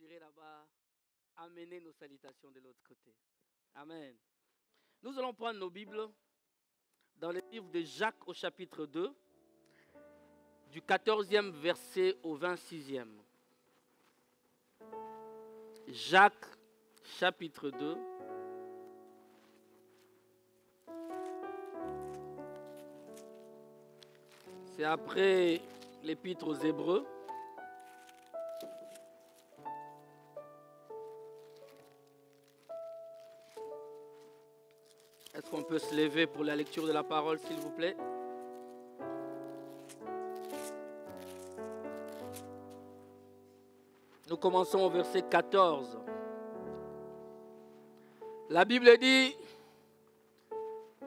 irez là-bas amener nos salutations de l'autre côté. Amen. Nous allons prendre nos Bibles dans le livre de Jacques au chapitre 2, du 14e verset au 26e. Jacques, chapitre 2. C'est après l'épître aux Hébreux. Est-ce qu'on peut se lever pour la lecture de la parole, s'il vous plaît? Nous commençons au verset 14. La Bible dit: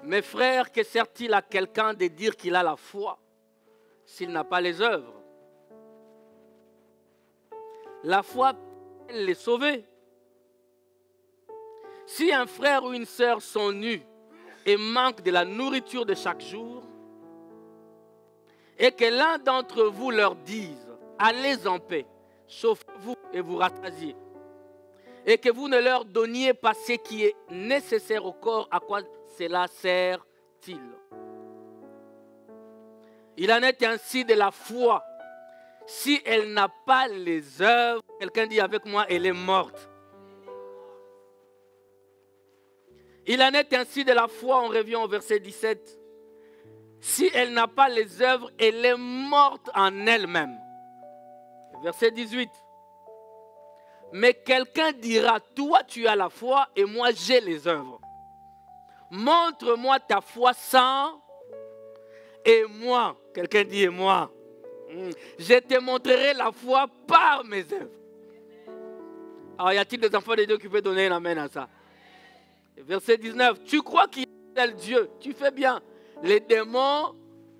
mes frères, que sert-il à quelqu'un de dire qu'il a la foi s'il n'a pas les œuvres? La foi peut les sauver. Si un frère ou une sœur sont nus et manquent de la nourriture de chaque jour, et que l'un d'entre vous leur dise: allez en paix, chauffez-vous et vous rassasiez, et que vous ne leur donniez pas ce qui est nécessaire au corps, à quoi cela sert-il? Il en est ainsi de la foi. Si elle n'a pas les œuvres, quelqu'un dit avec moi, elle est morte. Il en est ainsi de la foi, on revient au verset 17. Si elle n'a pas les œuvres, elle est morte en elle-même. Verset 18. Mais quelqu'un dira: toi tu as la foi et moi j'ai les œuvres. Montre-moi ta foi sans et moi. Quelqu'un dit: et moi. Je te montrerai la foi par mes œuvres. Alors y a-t-il des enfants de Dieu qui peuvent donner un amen à ça? Verset 19. Tu crois qu'il y a un tel Dieu? Tu fais bien. Les démons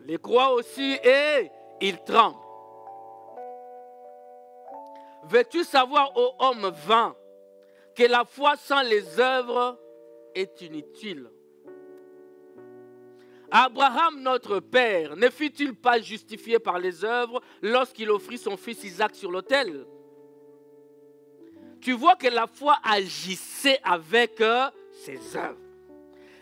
les croient aussi et ils tremblent. Veux-tu savoir, ô homme vain, que la foi sans les œuvres est inutile? Abraham, notre père, ne fut-il pas justifié par les œuvres lorsqu'il offrit son fils Isaac sur l'autel? Tu vois que la foi agissait avec ses œuvres,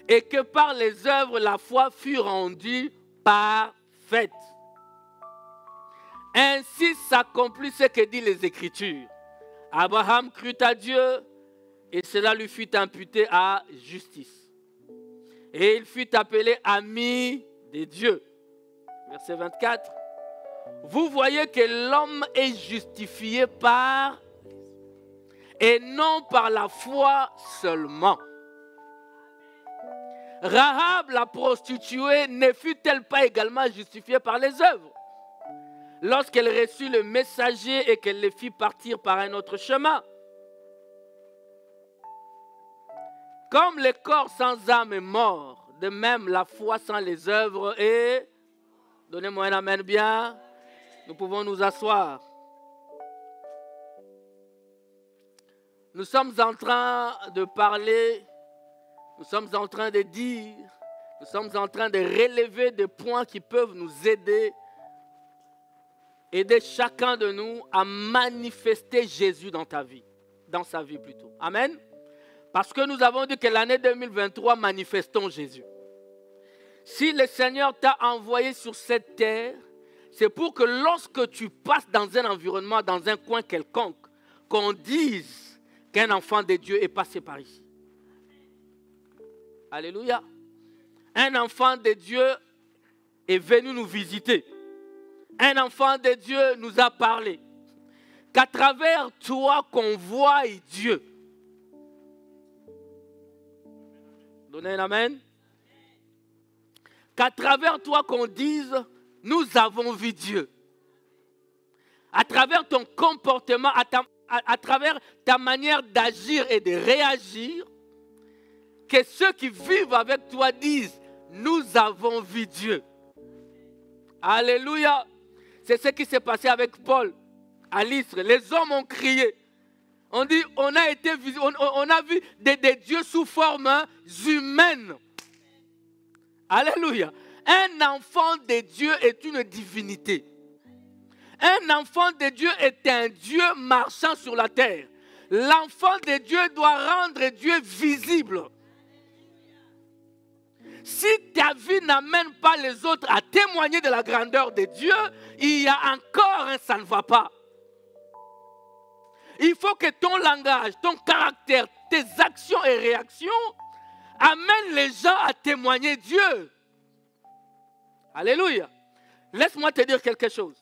et que par les œuvres, la foi fut rendue parfaite. Ainsi s'accomplit ce que disent les Écritures. Abraham crut à Dieu, et cela lui fut imputé à justice. Et il fut appelé ami de Dieu. Verset 24. Vous voyez que l'homme est justifié par et non par la foi seulement. Rahab, la prostituée, ne fut-elle pas également justifiée par les œuvres lorsqu'elle reçut le messager et qu'elle le fit partir par un autre chemin? Comme le corps sans âme est mort, de même la foi sans les œuvres est... Donnez-moi un amen bien. Nous pouvons nous asseoir. Nous sommes en train de parler, nous sommes en train de dire, nous sommes en train de relever des points qui peuvent nous aider chacun de nous à manifester Jésus dans ta vie, dans sa vie plutôt. Amen. Parce que nous avons dit que l'année 2023, manifestons Jésus. Si le Seigneur t'a envoyé sur cette terre, c'est pour que lorsque tu passes dans un environnement, dans un coin quelconque, qu'on dise qu'un enfant de Dieu est passé par ici. Alléluia. Un enfant de Dieu est venu nous visiter. Un enfant de Dieu nous a parlé. Qu'à travers toi qu'on voie Dieu. Donnez un amen. Qu'à travers toi qu'on dise: nous avons vu Dieu. À travers ton comportement, à travers ta manière d'agir et de réagir, que ceux qui vivent avec toi disent: nous avons vu Dieu. Alléluia. C'est ce qui s'est passé avec Paul à Lystre. Les hommes ont crié. On dit: on a vu des dieux sous forme humaine. Alléluia. Un enfant de Dieu est une divinité. Un enfant de Dieu est un Dieu marchant sur la terre. L'enfant de Dieu doit rendre Dieu visible. Si ta vie n'amène pas les autres à témoigner de la grandeur de Dieu, il y a encore un ça ne va pas. Il faut que ton langage, ton caractère, tes actions et réactions amènent les gens à témoigner Dieu. Alléluia. Laisse-moi te dire quelque chose.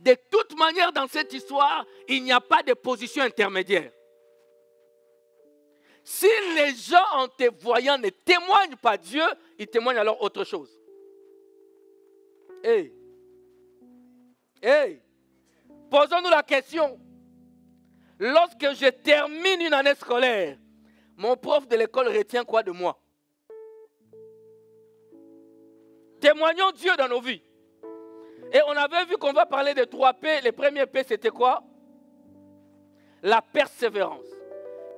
De toute manière, dans cette histoire, il n'y a pas de position intermédiaire. Si les gens, en te voyant, ne témoignent pas Dieu, ils témoignent alors autre chose. Hey. Posons-nous la question. Lorsque je termine une année scolaire, mon prof de l'école retient quoi de moi? Témoignons Dieu dans nos vies. Et on avait vu qu'on va parler de 3 P. Les premiers P, c'était quoi? La persévérance.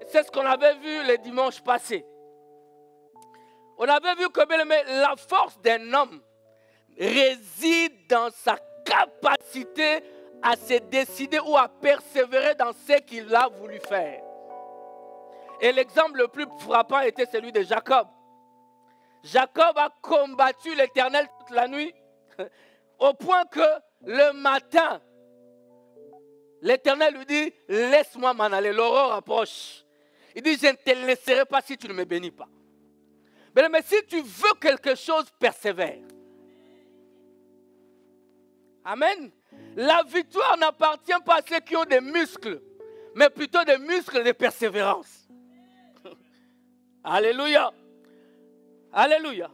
C'est ce qu'on avait vu le dimanche passé. On avait vu que la force d'un homme réside dans sa capacité à se décider ou à persévérer dans ce qu'il a voulu faire. Et l'exemple le plus frappant était celui de Jacob. Jacob a combattu l'Éternel toute la nuit, au point que le matin, l'Éternel lui dit, laisse-moi m'en aller, l'aurore approche. Il dit, je ne te laisserai pas si tu ne me bénis pas. Mais si tu veux quelque chose, persévère. Amen. La victoire n'appartient pas à ceux qui ont des muscles, mais plutôt des muscles de persévérance. Alléluia. Alléluia.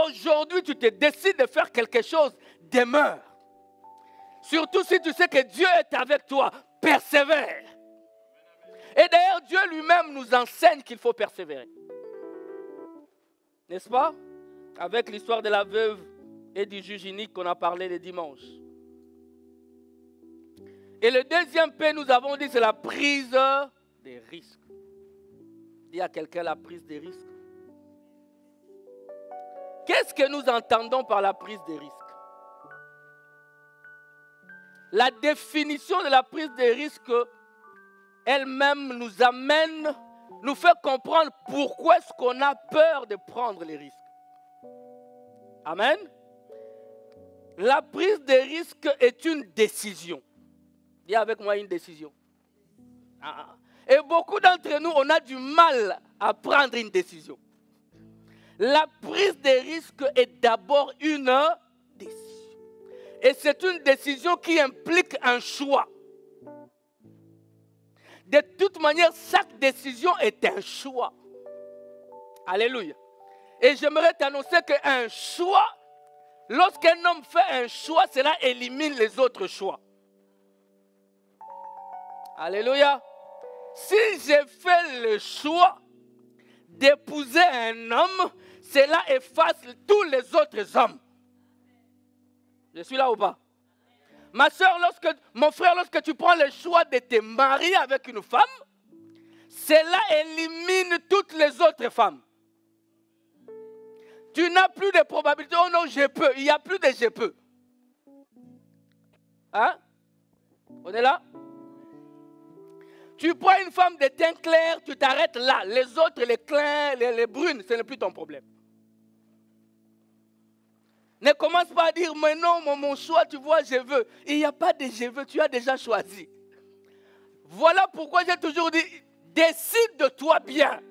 Aujourd'hui, tu te décides de faire quelque chose, demeure. Surtout si tu sais que Dieu est avec toi, persévère. Et d'ailleurs, Dieu lui-même nous enseigne qu'il faut persévérer. N'est-ce pas? Avec l'histoire de la veuve et du juge inique qu'on a parlé le dimanche. Et le deuxième P, nous avons dit, c'est la prise des risques. Dis à quelqu'un la prise des risques. Qu'est-ce que nous entendons par la prise des risques? La définition de la prise des risques elle-même nous amène, nous fait comprendre pourquoi est-ce qu'on a peur de prendre les risques. Amen. La prise des risques est une décision. Dis avec moi une décision. Et beaucoup d'entre nous, on a du mal à prendre une décision. La prise des risques est d'abord une décision. Et c'est une décision qui implique un choix. De toute manière, chaque décision est un choix. Alléluia. Et j'aimerais t'annoncer qu'un choix, lorsqu'un homme fait un choix, cela élimine les autres choix. Alléluia. Si j'ai fait le choix d'épouser un homme, cela efface tous les autres hommes. Je suis là ou pas? Ma soeur, mon frère, lorsque tu prends le choix de te marier avec une femme, cela élimine toutes les autres femmes. Tu n'as plus de probabilité. Oh non, je peux. Il n'y a plus de je peux. Hein? On est là? Tu prends une femme de teint clair, tu t'arrêtes là. Les autres, les clairs, les brunes, ce n'est plus ton problème. Ne commence pas à dire, mais non, mon choix, tu vois, je veux. Il n'y a pas de je veux, tu as déjà choisi. Voilà pourquoi j'ai toujours dit, décide de toi bien.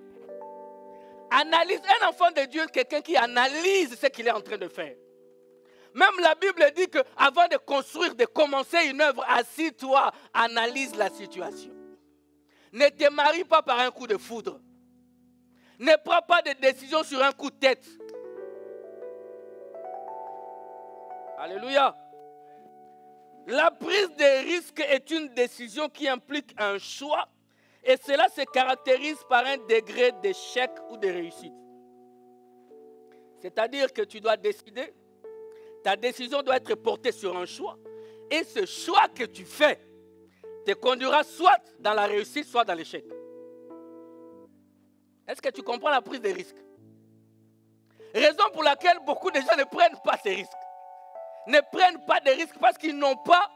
Analyse. Un enfant de Dieu, quelqu'un qui analyse ce qu'il est en train de faire. Même la Bible dit qu'avant de construire, de commencer une œuvre, assis-toi, analyse la situation. Ne te marie pas par un coup de foudre. Ne prends pas de décision sur un coup de tête. Alléluia. La prise de risque est une décision qui implique un choix et cela se caractérise par un degré d'échec ou de réussite. C'est-à-dire que tu dois décider, ta décision doit être portée sur un choix et ce choix que tu fais te conduira soit dans la réussite, soit dans l'échec. Est-ce que tu comprends la prise de risque? Raison pour laquelle beaucoup de gens ne prennent pas ces risques. Ne prennent pas de risques parce qu'ils n'ont pas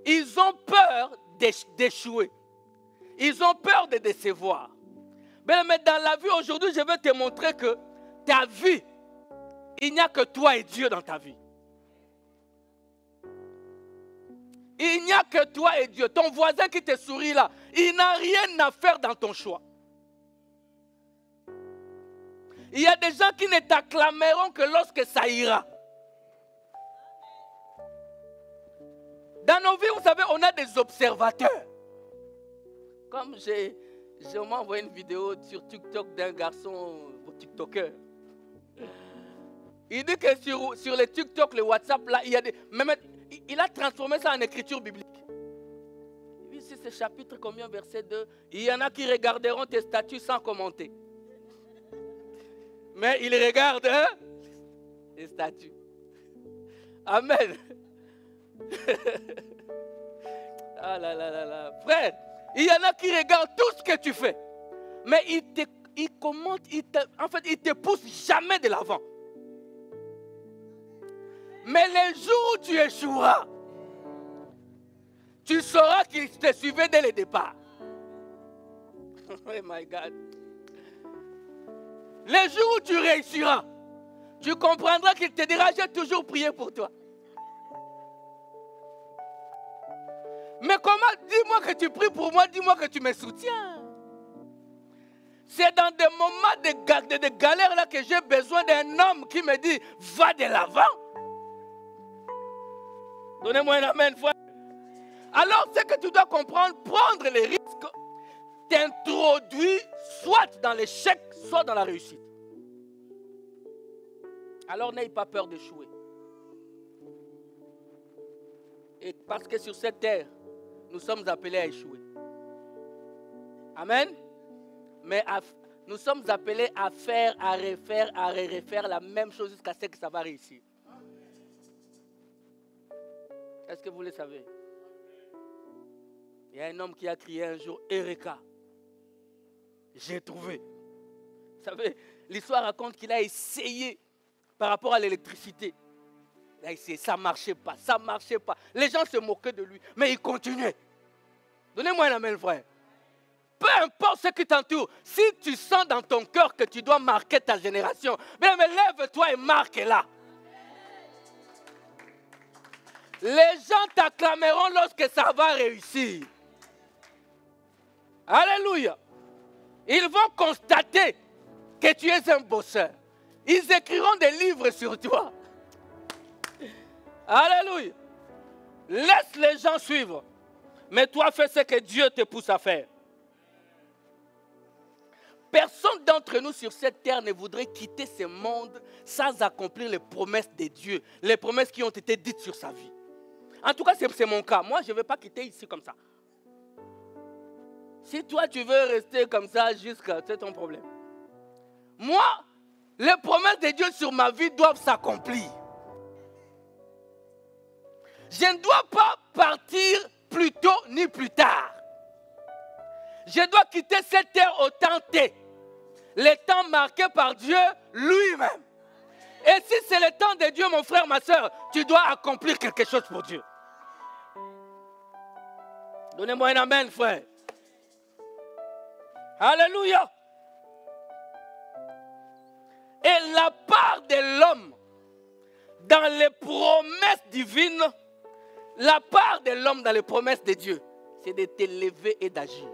ils ont peur d'échouer. Ils ont peur de décevoir. Mais dans la vie aujourd'hui, je veux te montrer que ta vie, il n'y a que toi et Dieu dans ta vie. Il n'y a que toi et Dieu. Ton voisin qui te sourit là, il n'a rien à faire dans ton choix. Il y a des gens qui ne t'acclameront que lorsque ça ira. Dans nos vies, vous savez, on a des observateurs. Comme on m'a envoyé une vidéo sur TikTok d'un garçon TikToker. Il dit que sur les TikTok, les WhatsApp, là, il a transformé ça en écriture biblique. Ici, c'est chapitre combien, verset 2. Il y en a qui regarderont tes statuts sans commenter. Mais ils regardent les statuts. Amen. Ah là là là là. Frère, il y en a qui regardent tout ce que tu fais. Mais ils commentent, en fait, ils ne te poussent jamais de l'avant. Mais les jours où tu échoueras, tu sauras qu'ils te suivaient dès le départ. Oh my God. Les jours où tu réussiras, tu comprendras qu'il te dira, j'ai toujours prié pour toi. Mais comment, dis-moi que tu pries pour moi, dis-moi que tu me soutiens. C'est dans des moments de galère là que j'ai besoin d'un homme qui me dit, va de l'avant. Donnez-moi un amen, frère. Alors, ce que tu dois comprendre, prendre les risques, t'introduit soit dans l'échec, soit dans la réussite. Alors, n'aie pas peur d'échouer. Et parce que sur cette terre, nous sommes appelés à échouer. Amen. Mais nous sommes appelés à faire, à refaire la même chose jusqu'à ce que ça va réussir. Est-ce que vous le savez? Il y a un homme qui a crié un jour, Eureka, j'ai trouvé. Vous savez, l'histoire raconte qu'il a essayé par rapport à l'électricité. Il a essayé, ça ne marchait pas, ça ne marchait pas. Les gens se moquaient de lui, mais il continuait. Donnez-moi un amen, frère. Peu importe ce qui t'entoure, si tu sens dans ton cœur que tu dois marquer ta génération, mais lève-toi et marque-la. Les gens t'acclameront lorsque ça va réussir. Alléluia. Ils vont constater que tu es un bosseur. Ils écriront des livres sur toi. Alléluia. Laisse les gens suivre. Mais toi, fais ce que Dieu te pousse à faire. Personne d'entre nous sur cette terre ne voudrait quitter ce monde sans accomplir les promesses de Dieu. Les promesses qui ont été dites sur sa vie. En tout cas, c'est mon cas. Moi, je ne vais pas quitter ici comme ça. Si toi, tu veux rester comme ça jusqu'à... C'est ton problème. Moi, les promesses de Dieu sur ma vie doivent s'accomplir. Je ne dois pas partir plus tôt ni plus tard. Je dois quitter cette terre au temps T. Le temps marqué par Dieu lui-même. Et si c'est le temps de Dieu, mon frère, ma soeur, tu dois accomplir quelque chose pour Dieu. Donnez-moi un amen, frère. Alléluia. Et la part de l'homme dans les promesses divines, la part de l'homme dans les promesses de Dieu, c'est de t'élever et d'agir.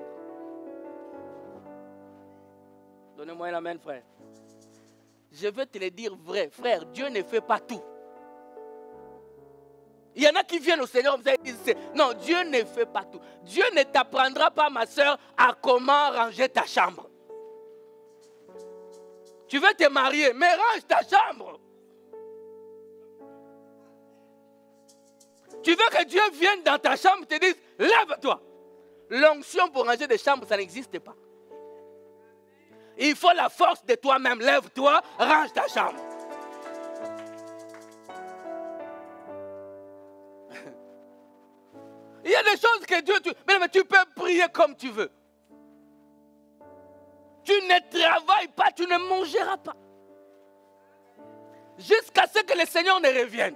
Donnez-moi un amen, frère. Je veux te le dire vrai, frère, Dieu ne fait pas tout. Il y en a qui viennent au Seigneur et disent, non, Dieu ne fait pas tout. Dieu ne t'apprendra pas, ma soeur, à comment ranger ta chambre. Tu veux te marier, mais range ta chambre. Tu veux que Dieu vienne dans ta chambre et te dise, lève-toi. L'onction pour ranger des chambres, ça n'existe pas. Il faut la force de toi-même. Lève-toi, range ta chambre. Il y a des choses que Dieu... Mais tu peux prier comme tu veux. Tu ne travailles pas, tu ne mangeras pas. Jusqu'à ce que le Seigneur ne revienne.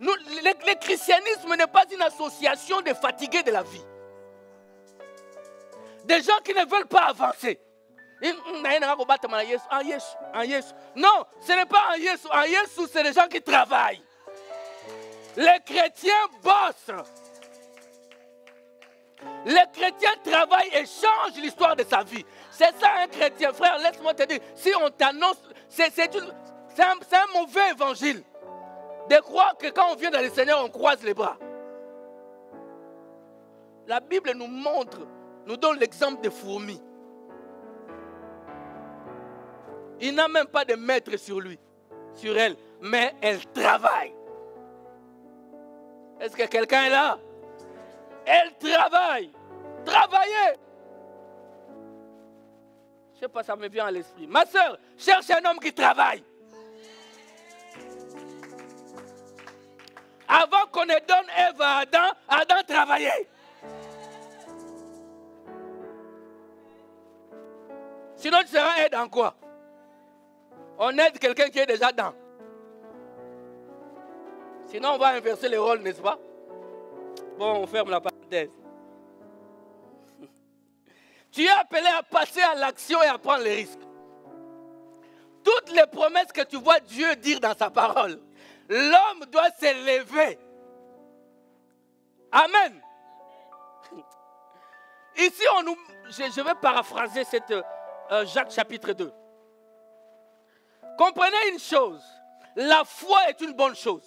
Le christianisme n'est pas une association de fatigués de la vie. Des gens qui ne veulent pas avancer. Non, ce n'est pas en Yesu. En Yesu, c'est des gens qui travaillent. Les chrétiens bossent. Les chrétiens travaillent et changent l'histoire de sa vie. C'est ça un chrétien. Frère, laisse-moi te dire, si on t'annonce, c'est un mauvais évangile. De croire que quand on vient dans le Seigneur, on croise les bras. La Bible nous montre, nous donne l'exemple des fourmis. Il n'a même pas de maître sur lui, sur elle, mais elle travaille. Est-ce que quelqu'un est là? Elle travaille. Travailler. Je ne sais pas, ça me vient à l'esprit. Ma soeur, cherche un homme qui travaille. Avant qu'on ne donne Ève à Adam, Adam travaillait. Sinon, tu seras aide en quoi? On aide quelqu'un qui est déjà dans. Sinon, on va inverser les rôles, n'est-ce pas? Bon, on ferme la parenthèse. Tu es appelé à passer à l'action et à prendre les risques. Toutes les promesses que tu vois Dieu dire dans sa parole, l'homme doit s'élever. Amen. Ici, je vais paraphraser cette Jacques chapitre 2. Comprenez une chose, la foi est une bonne chose.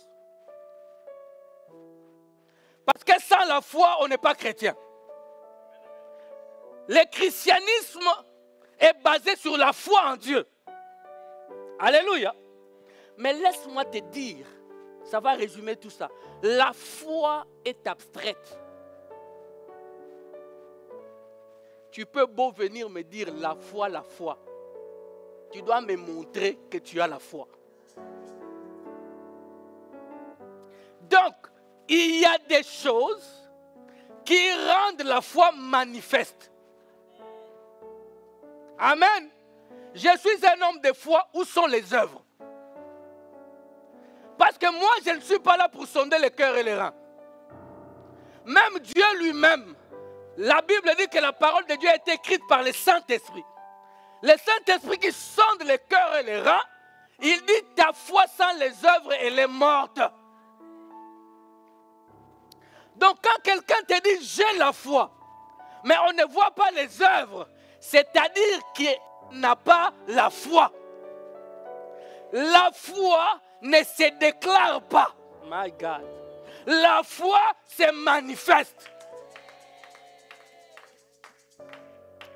Parce que sans la foi, on n'est pas chrétien. Le christianisme est basé sur la foi en Dieu. Alléluia. Mais laisse-moi te dire, ça va résumer tout ça. La foi est abstraite. Tu peux beau venir me dire la foi, la foi. Tu dois me montrer que tu as la foi. Donc, il y a des choses qui rendent la foi manifeste. Amen. Je suis un homme de foi. Où sont les œuvres? Parce que moi, je ne suis pas là pour sonder le cœur et les reins. Même Dieu lui-même, la Bible dit que la parole de Dieu a été écrite par le Saint-Esprit. Le Saint-Esprit qui sonde le cœur et les reins, il dit ta foi sans les œuvres, elle est morte. Donc quand quelqu'un te dit j'ai la foi, mais on ne voit pas les œuvres, c'est-à-dire qu'il n'a pas la foi. La foi ne se déclare pas. My God. La foi se manifeste.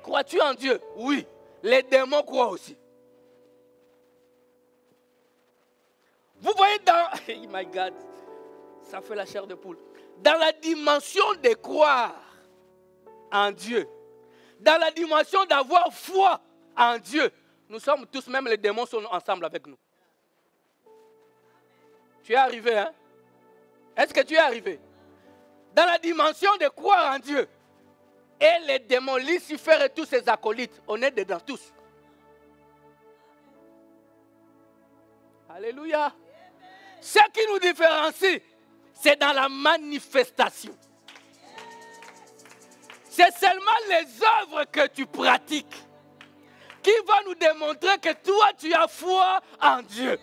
Crois-tu en Dieu? Oui. Les démons croient aussi. Vous voyez dans... Oh my God. Ça fait la chair de poule. Dans la dimension de croire en Dieu, dans la dimension d'avoir foi en Dieu, nous sommes tous, même les démons sont ensemble avec nous. Tu es arrivé, hein? Est-ce que tu es arrivé? Dans la dimension de croire en Dieu, et les démons, Lucifer et tous ses acolytes, on est dedans tous. Alléluia. Ce qui nous différencie, c'est dans la manifestation. C'est seulement les œuvres que tu pratiques qui vont nous démontrer que toi, tu as foi en Dieu.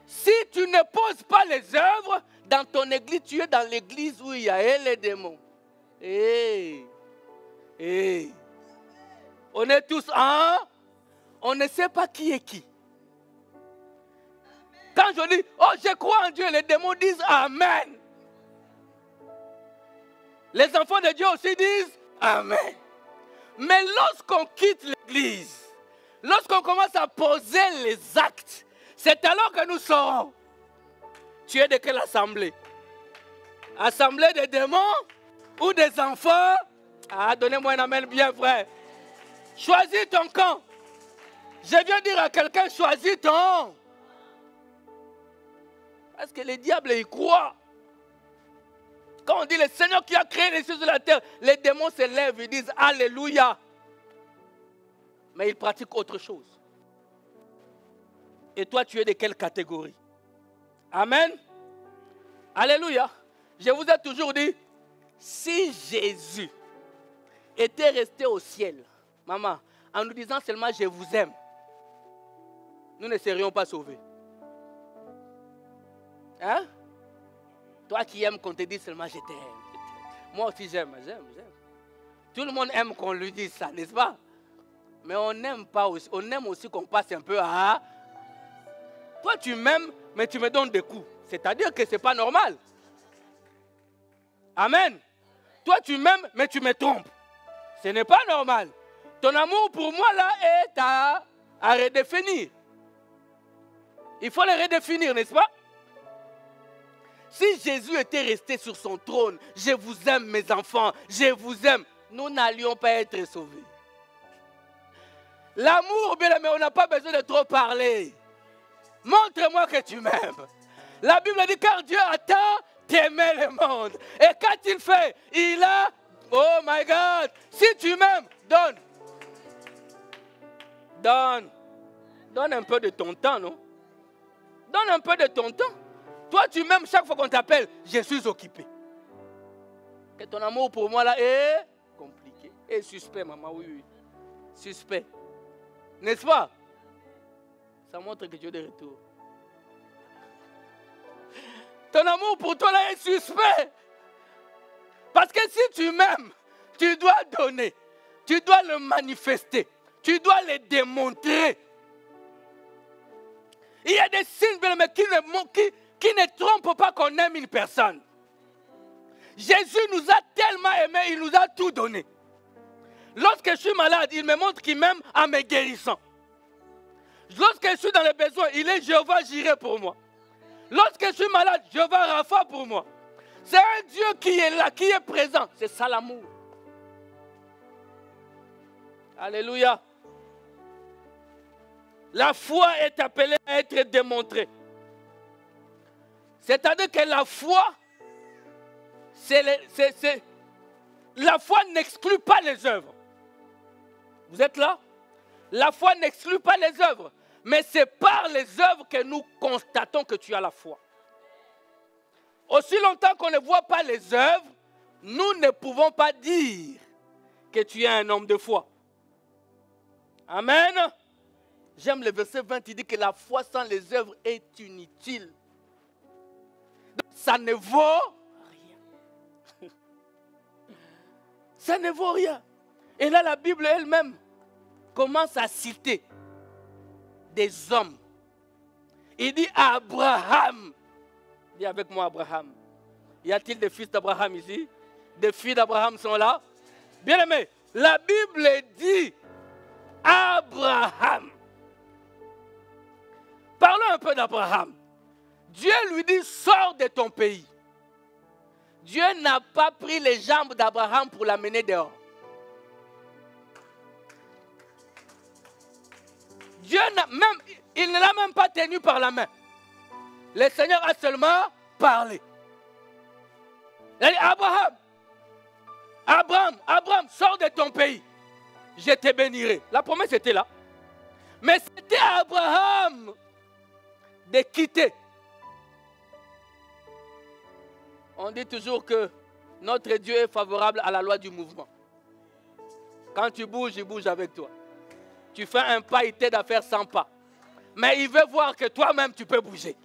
Si tu ne poses pas les œuvres, dans ton église, tu es dans l'église où il y a les démons. On est tous un, on ne sait pas qui est qui. Quand je dis, oh je crois en Dieu, les démons disent Amen. Les enfants de Dieu aussi disent Amen. Mais lorsqu'on quitte l'église, lorsqu'on commence à poser les actes, c'est alors que nous saurons. Tu es de quelle assemblée? Assemblée des démons ou des enfants? Ah, donnez-moi un amen bien, frère. Choisis ton camp. Je viens dire à quelqu'un, choisis ton. Parce que les diables, ils croient. Quand on dit le Seigneur qui a créé les cieux de la terre, les démons se lèvent, ils disent Alléluia. Mais ils pratiquent autre chose. Et toi, tu es de quelle catégorie? Amen. Alléluia. Je vous ai toujours dit, si Jésus était resté au ciel, maman, en nous disant seulement je vous aime, nous ne serions pas sauvés. Hein? Toi qui aimes qu'on te dise seulement je t'aime. Moi aussi j'aime. Tout le monde aime qu'on lui dise ça, n'est-ce pas? Mais on n'aime pas aussi. On aime aussi qu'on passe un peu à... Toi tu m'aimes, mais tu me donnes des coups. C'est-à-dire que ce n'est pas normal. Amen. Toi tu m'aimes, mais tu me trompes. Ce n'est pas normal. Ton amour pour moi là est à redéfinir. Il faut le redéfinir, n'est-ce pas? Si Jésus était resté sur son trône, je vous aime mes enfants, je vous aime, nous n'allions pas être sauvés. L'amour, bien aimé, on n'a pas besoin de trop parler. Montre-moi que tu m'aimes. La Bible dit car Dieu a tant aimé le monde. Et quand il fait, il a, oh my God, si tu m'aimes, donne. Donne un peu de ton temps, non? Donne un peu de ton temps. Toi, tu m'aimes chaque fois qu'on t'appelle, je suis occupé. Que ton amour pour moi là est compliqué. Et suspect, maman, oui. Suspect. N'est-ce pas? Ça montre que tu es de retour. Ton amour pour toi là est suspect. Parce que si tu m'aimes, tu dois donner. Tu dois le manifester. Tu dois le démontrer. Il y a des signes qui ne trompent pas qu'on aime une personne. Jésus nous a tellement aimés, il nous a tout donné. Lorsque je suis malade, il me montre qu'il m'aime en me guérissant. Lorsque je suis dans les besoins, il est Jéhovah Jireh pour moi. Lorsque je suis malade, Jéhovah Rapha pour moi. C'est un Dieu qui est là, qui est présent. C'est ça l'amour. Alléluia. La foi est appelée à être démontrée. C'est-à-dire que la foi, la foi n'exclut pas les œuvres. Vous êtes là? La foi n'exclut pas les œuvres. Mais c'est par les œuvres que nous constatons que tu as la foi. Aussi longtemps qu'on ne voit pas les œuvres, nous ne pouvons pas dire que tu es un homme de foi. Amen. J'aime le verset 20, il dit que la foi sans les œuvres est inutile. Donc, ça ne vaut rien. Ça ne vaut rien. Et là, la Bible elle-même commence à citer des hommes. Il dit Abraham. Dis avec moi Abraham. Y a-t-il des fils d'Abraham ici? Des filles d'Abraham sont là? Bien aimé, la Bible dit Abraham. Parlons un peu d'Abraham. Dieu lui dit, sors de ton pays. Dieu n'a pas pris les jambes d'Abraham pour l'amener dehors. Dieu il ne l'a même pas tenu par la main. Le Seigneur a seulement parlé. Il a dit, Abraham, sors de ton pays. Je te bénirai. La promesse était là. Mais c'était à Abraham de quitter. On dit toujours que notre Dieu est favorable à la loi du mouvement. Quand tu bouges, il bouge avec toi. Tu fais un pas, il t'aide à faire 100 pas. Mais il veut voir que toi-même, tu peux bouger.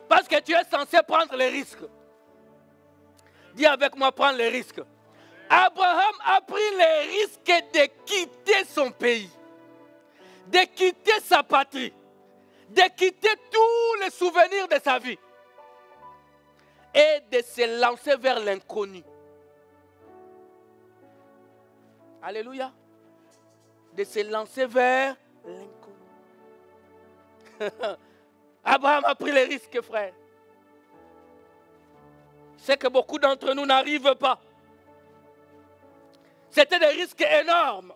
Parce que tu es censé prendre les risques. Dis avec moi, prendre les risques. Abraham a pris les risques de quitter son pays, de quitter sa patrie, de quitter tous les souvenirs de sa vie et de se lancer vers l'inconnu. Alléluia. De se lancer vers l'inconnu. Abraham a pris les risques, frère. C'est que beaucoup d'entre nous n'arrivent pas. C'était des risques énormes.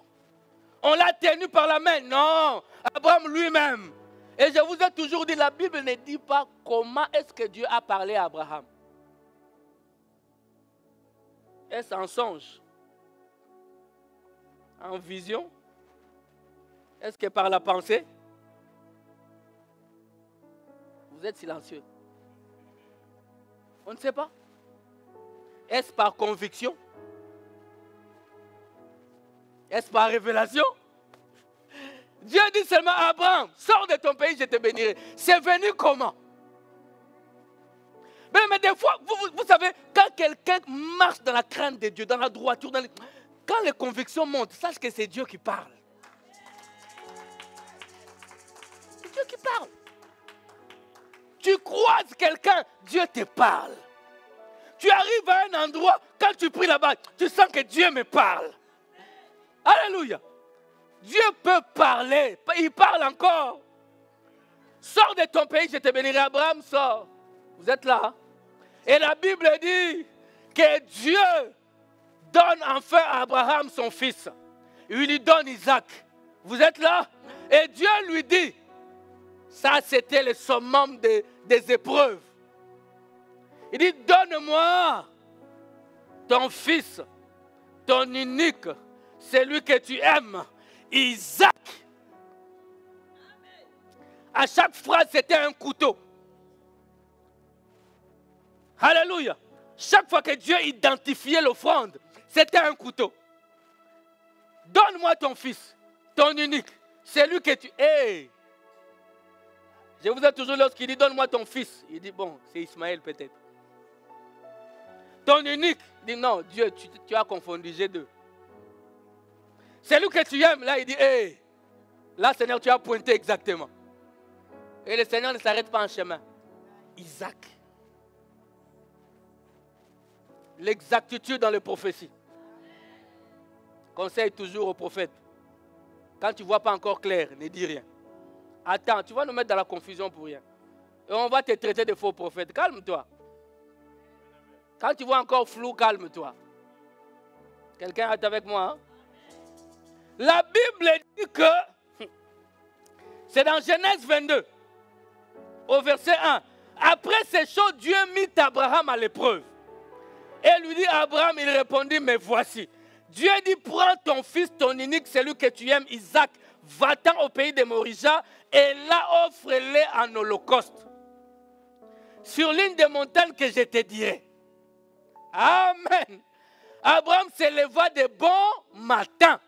On l'a tenu par la main. Non, Abraham lui-même. Et je vous ai toujours dit, la Bible ne dit pas comment est-ce que Dieu a parlé à Abraham. Est-ce en songe? En vision? Est-ce que par la pensée? Vous êtes silencieux. On ne sait pas. Est-ce par conviction? Est-ce par révélation? Dieu dit seulement à Abraham, sors de ton pays, je te bénirai. C'est venu comment? Mais des fois, vous savez, quand quelqu'un marche dans la crainte de Dieu, dans la droiture, quand les convictions montent, sache que c'est Dieu qui parle. C'est Dieu qui parle. Tu croises quelqu'un, Dieu te parle. Tu arrives à un endroit, quand tu pries là-bas, tu sens que Dieu me parle. Alléluia. Dieu peut parler. Il parle encore. Sors de ton pays, je te bénirai. Abraham, sors. Vous êtes là. Hein? Et la Bible dit que Dieu donne enfin à Abraham son fils. Il lui donne Isaac. Vous êtes là? Et Dieu lui dit, ça c'était le summum des épreuves. Il dit, donne-moi ton fils, ton unique, celui que tu aimes, Isaac. À chaque phrase, c'était un couteau. Alléluia. Chaque fois que Dieu identifiait l'offrande, c'était un couteau. Donne-moi ton fils, ton unique, celui que tu es. Je vous ai toujours lorsqu'il dit, donne-moi ton fils. Il dit, bon, c'est Ismaël peut-être. Ton unique, il dit, non, Dieu, tu as confondu, j'ai deux. Celui que tu aimes, là, il dit, hé, là, Seigneur, tu as pointé exactement. Et le Seigneur ne s'arrête pas en chemin. Isaac. L'exactitude dans les prophéties. Conseille toujours aux prophètes. Quand tu ne vois pas encore clair, ne dis rien. Attends, tu vas nous mettre dans la confusion pour rien. Et on va te traiter de faux prophètes. Calme-toi. Quand tu vois encore flou, calme-toi. Quelqu'un est avec moi? Hein? La Bible dit que, c'est dans Genèse 22, au verset 1. Après ces choses, Dieu mit Abraham à l'épreuve. Et lui dit à Abraham, il répondit, mais voici. Dieu dit, prends ton fils, ton unique, celui que tu aimes, Isaac, va-t'en au pays de Morija, et là offre-les en holocauste. Sur l'une des montagnes que je te dirai. Amen. Abraham se leva de bon matin.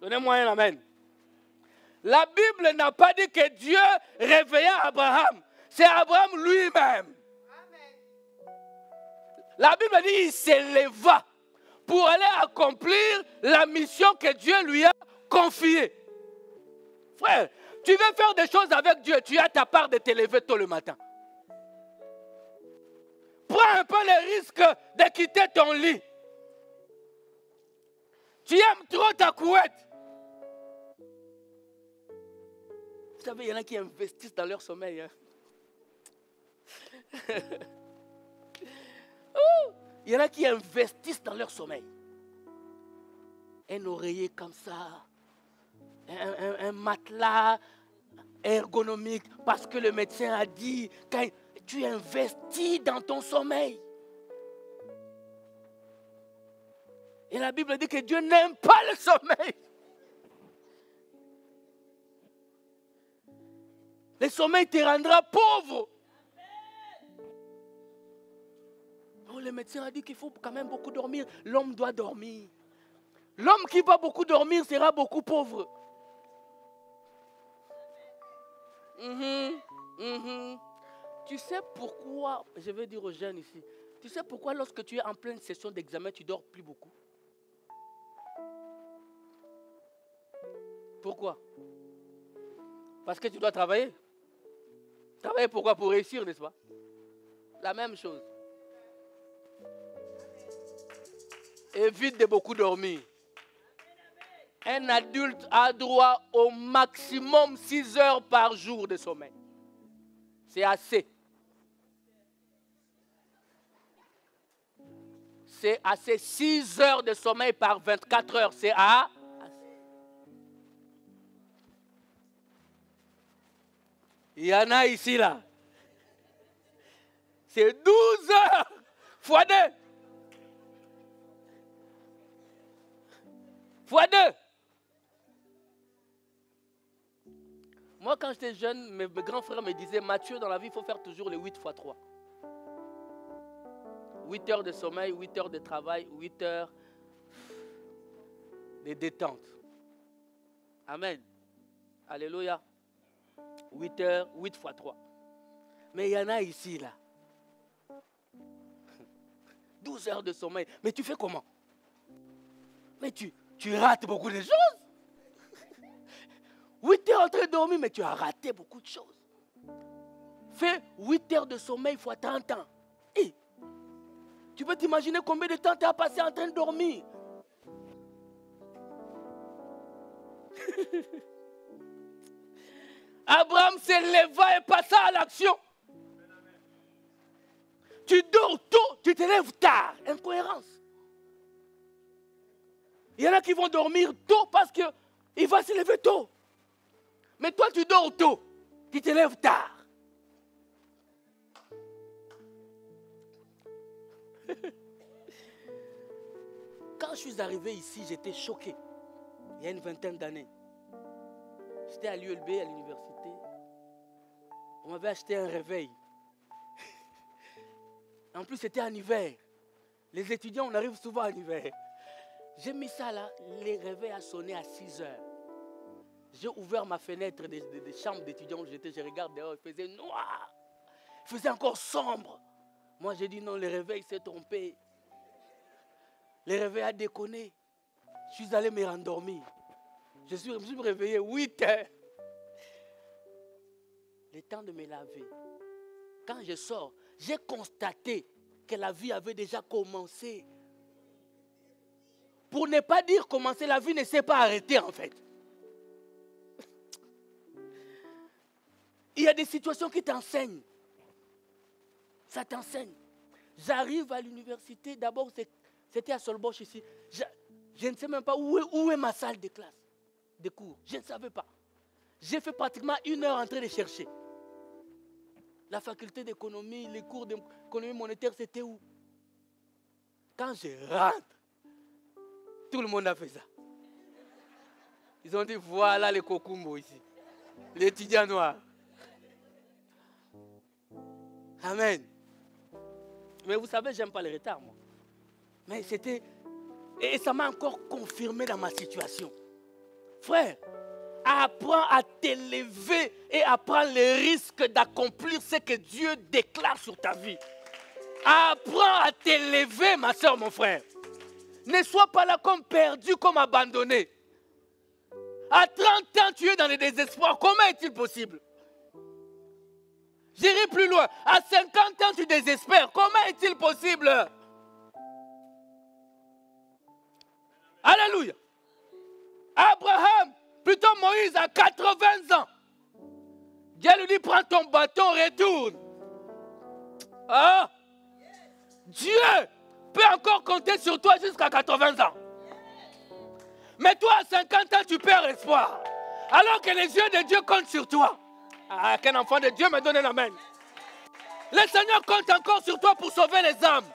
Donnez-moi un amen. La Bible n'a pas dit que Dieu réveilla Abraham. C'est Abraham lui-même. La Bible dit qu'il se leva pour aller accomplir la mission que Dieu lui a confiée. Frère, tu veux faire des choses avec Dieu, tu as ta part de te lever tôt le matin. Prends un peu le risque de quitter ton lit. Tu aimes trop ta couette. Vous savez, il y en a qui investissent dans leur sommeil. Hein? Il y en a qui investissent dans leur sommeil. Un oreiller comme ça, un matelas ergonomique, parce que le médecin a dit, quand tu investis dans ton sommeil. Et la Bible dit que Dieu n'aime pas le sommeil. Le sommeil te rendra pauvre. Oh, le médecin a dit qu'il faut quand même beaucoup dormir. L'homme doit dormir. L'homme qui va beaucoup dormir sera beaucoup pauvre. Tu sais pourquoi, je vais dire aux jeunes ici, tu sais pourquoi lorsque tu es en pleine session d'examen, tu dors plus beaucoup? Pourquoi? Parce que tu dois travailler. Travailler pourquoi? Pour réussir, n'est-ce pas? La même chose. Évite de beaucoup dormir. Un adulte a droit au maximum 6 heures par jour de sommeil. C'est assez. C'est assez. 6 heures de sommeil par 24 heures. C'est assez. Il y en a ici, là. C'est 12 heures fois 2. Fois 2. Moi, quand j'étais jeune, mes grands frères me disaient, Mathieu, dans la vie, il faut faire toujours les 8 fois 3. 8 heures de sommeil, 8 heures de travail, 8 heures de détente. Amen. Alléluia. 8 heures, 8 fois 3. Mais il y en a ici, là. 12 heures de sommeil. Mais tu fais comment? Mais tu rates beaucoup de choses. 8 heures en train de dormir, mais tu as raté beaucoup de choses. Fais 8 heures de sommeil fois 30 ans. Et tu peux t'imaginer combien de temps tu as passé en train de dormir. Abraham s'est levé et passa à l'action. Tu dors tôt, tu te lèves tard. Incohérence. Il y en a qui vont dormir tôt parce qu'il va se lever tôt. Mais toi, tu dors tôt, tu te lèves tard. Quand je suis arrivé ici, j'étais choqué. Il y a une vingtaine d'années. J'étais à l'ULB, à l'université. On m'avait acheté un réveil. En plus, c'était en hiver. Les étudiants, on arrive souvent en hiver. J'ai mis ça là, les réveils a sonné à 6 heures. J'ai ouvert ma fenêtre des chambres d'étudiants où j'étais, je regarde dehors, il faisait noir. Il faisait encore sombre. Moi, j'ai dit non, le réveil s'est trompé. Le réveil a déconné. Je suis allé me rendormir. Je me suis réveillé 8 heures. Le temps de me laver. Quand je sors, j'ai constaté que la vie avait déjà commencé. Pour ne pas dire commencer, la vie ne s'est pas arrêtée en fait. Il y a des situations qui t'enseignent. Ça t'enseigne. J'arrive à l'université, d'abord c'était à Solbosch ici. Je ne sais même pas où est ma salle de classe, de cours. Je ne savais pas. J'ai fait pratiquement 1 heure en train de chercher. La faculté d'économie, les cours d'économie monétaire, c'était où? Quand je rentre, tout le monde a fait ça. Ils ont dit, voilà les Kokumbo ici. L'étudiant noir. Amen. Mais vous savez, j'aime pas les retards, moi. Mais c'était... Et ça m'a encore confirmé dans ma situation. Frère, apprends à t'élever et à prendre les risques d'accomplir ce que Dieu déclare sur ta vie. Apprends à t'élever, ma soeur, mon frère. Ne sois pas là comme perdu, comme abandonné. À 30 ans, tu es dans le désespoir. Comment est-il possible? J'irai plus loin. À 50 ans, tu désespères. Comment est-il possible? Alléluia. Abraham, plutôt Moïse, à 80 ans. Dieu lui dit, prends ton bâton, retourne. Ah, Dieu peut encore compter sur toi jusqu'à 80 ans. Mais toi, à 50 ans, tu perds espoir. Alors que les yeux de Dieu comptent sur toi. Ah, qu'un enfant de Dieu me donne un amen. Le Seigneur compte encore sur toi pour sauver les âmes.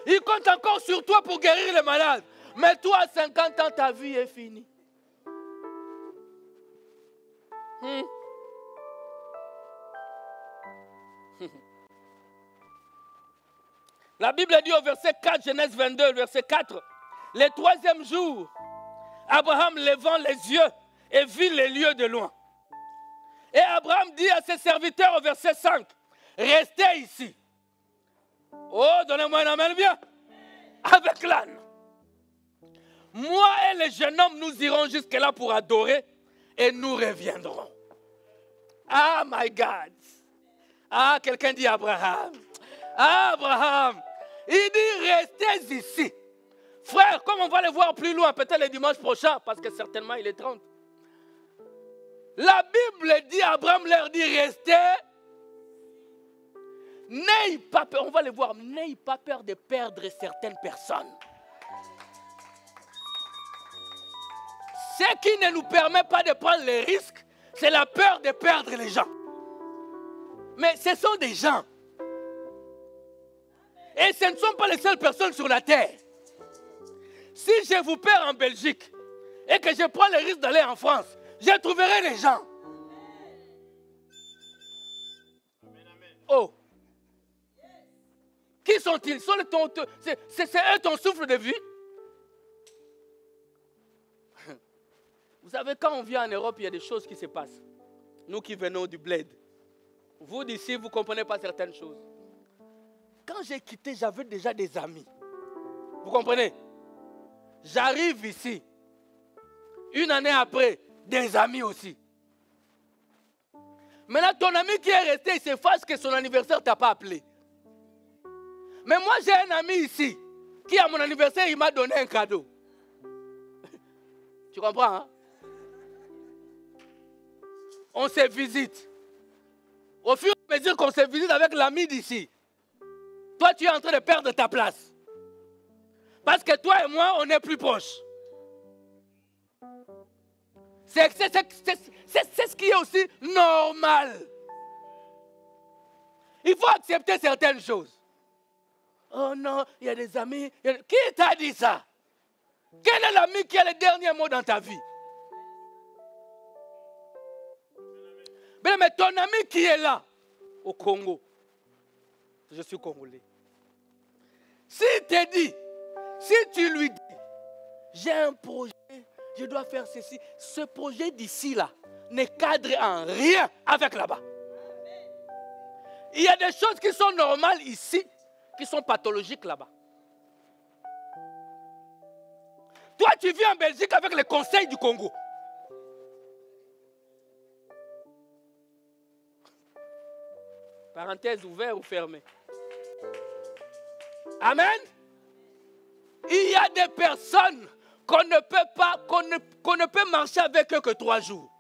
Il compte encore sur toi pour guérir les malades. Mais toi, à 50 ans, ta vie est finie. La Bible dit au verset 4, Genèse 22, verset 4, le 3e jour, Abraham levant les yeux et vit les lieux de loin. Et Abraham dit à ses serviteurs au verset 5, restez ici. Oh, donnez-moi un amen bien. Avec l'âne. Moi et le jeune homme, nous irons jusque-là pour adorer et nous reviendrons. Ah, my God. Ah, quelqu'un dit Abraham. Ah, Abraham. Il dit, restez ici. Frère, comme on va le voir plus loin, peut-être le dimanche prochain, parce que certainement il est 30. La Bible dit, Abraham leur dit, restez. N'ayez pas peur, on va le voir, n'ayez pas peur de perdre certaines personnes. Ce qui ne nous permet pas de prendre les risques, c'est la peur de perdre les gens. Mais ce sont des gens. Et ce ne sont pas les seules personnes sur la terre. Si je vous perds en Belgique et que je prends le risque d'aller en France, je trouverai les gens. Oh. Qui sont-ils? C'est eux ton souffle de vie? Vous savez, quand on vient en Europe, il y a des choses qui se passent. Nous qui venons du bled. Vous d'ici, vous ne comprenez pas certaines choses. Quand j'ai quitté, j'avais déjà des amis. Vous comprenez? J'arrive ici. Une année après, des amis aussi. Maintenant, ton ami qui est resté, il s'efface que son anniversaire ne t'a pas appelé. Mais moi, j'ai un ami ici, qui à mon anniversaire, il m'a donné un cadeau. Tu comprends, hein? On se visite. Au fur et à mesure qu'on se visite avec l'ami d'ici, toi, tu es en train de perdre ta place. Parce que toi et moi, on est plus proches. C'est ce qui est aussi normal. Il faut accepter certaines choses. Oh non, il y a des amis. Qui t'a dit ça? Quel est l'ami qui a le dernier mot dans ta vie? Mais ton ami qui est là, au Congo, je suis congolais. S'il te dit, si tu lui dis, j'ai un projet, je dois faire ceci, ce projet d'ici là ne cadre en rien avec là-bas. Il y a des choses qui sont normales ici, qui sont pathologiques là-bas. Toi, tu vis en Belgique avec le conseil du Congo. Parenthèse ouverte ou fermée. Amen. Il y a des personnes qu'on ne peut pas, qu'on ne peut marcher avec eux que 3 jours.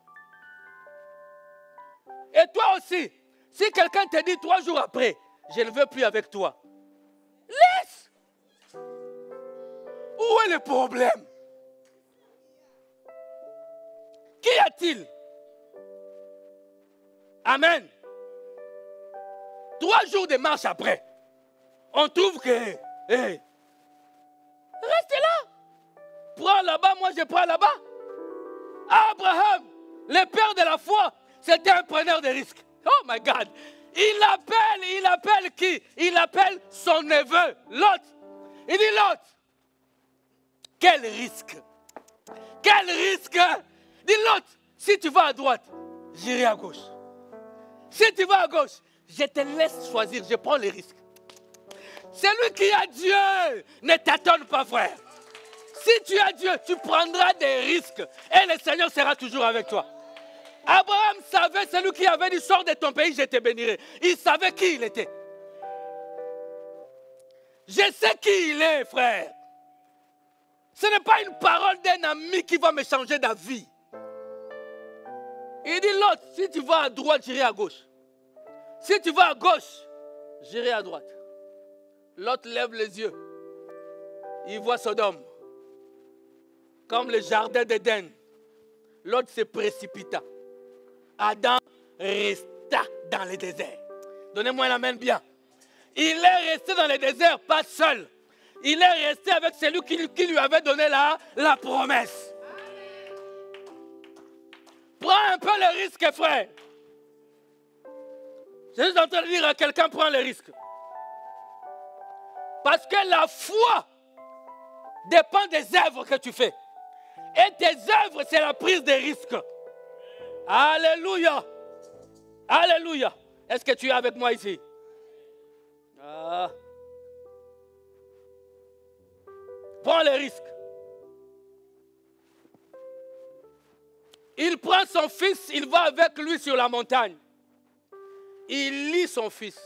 Et toi aussi, si quelqu'un te dit 3 jours après, je ne veux plus avec toi, laisse. Où est le problème? Qu'y a-t-il? Amen. 3 jours de marche après, on trouve que, restez là. Prends là-bas, moi je prends là-bas. Abraham, le père de la foi, c'était un preneur de risques. Oh my God. Il appelle qui? Il appelle son neveu, Lot. Il dit, Lot, quel risque? Quel risque? Dis, Lot, si tu vas à droite, j'irai à gauche. Si tu vas à gauche, je te laisse choisir, je prends les risques. Celui qui a Dieu ne t'attende pas, frère. Si tu as Dieu, tu prendras des risques et le Seigneur sera toujours avec toi. Abraham savait, celui qui avait dit, sors de ton pays, je te bénirai. Il savait qui il était. Je sais qui il est, frère. Ce n'est pas une parole d'un ami qui va me changer d'avis. Il dit, Lot, si tu vas à droite, j'irai à gauche. Si tu vas à gauche, j'irai à droite. Lot lève les yeux. Il voit Sodome. Comme le jardin d'Éden. Lot se précipita. Adam resta dans le désert. Donnez-moi la main bien. Il est resté dans le désert, pas seul. Il est resté avec celui qui lui avait donné la promesse. Prends un peu le risque, frère. Je suis en train de dire à quelqu'un, prends le risque. Parce que la foi dépend des œuvres que tu fais. Et tes œuvres, c'est la prise de risques. Alléluia. Alléluia. Est-ce que tu es avec moi ici? Ah. Prends le risque. Il prend son fils, il va avec lui sur la montagne. Il lit son fils.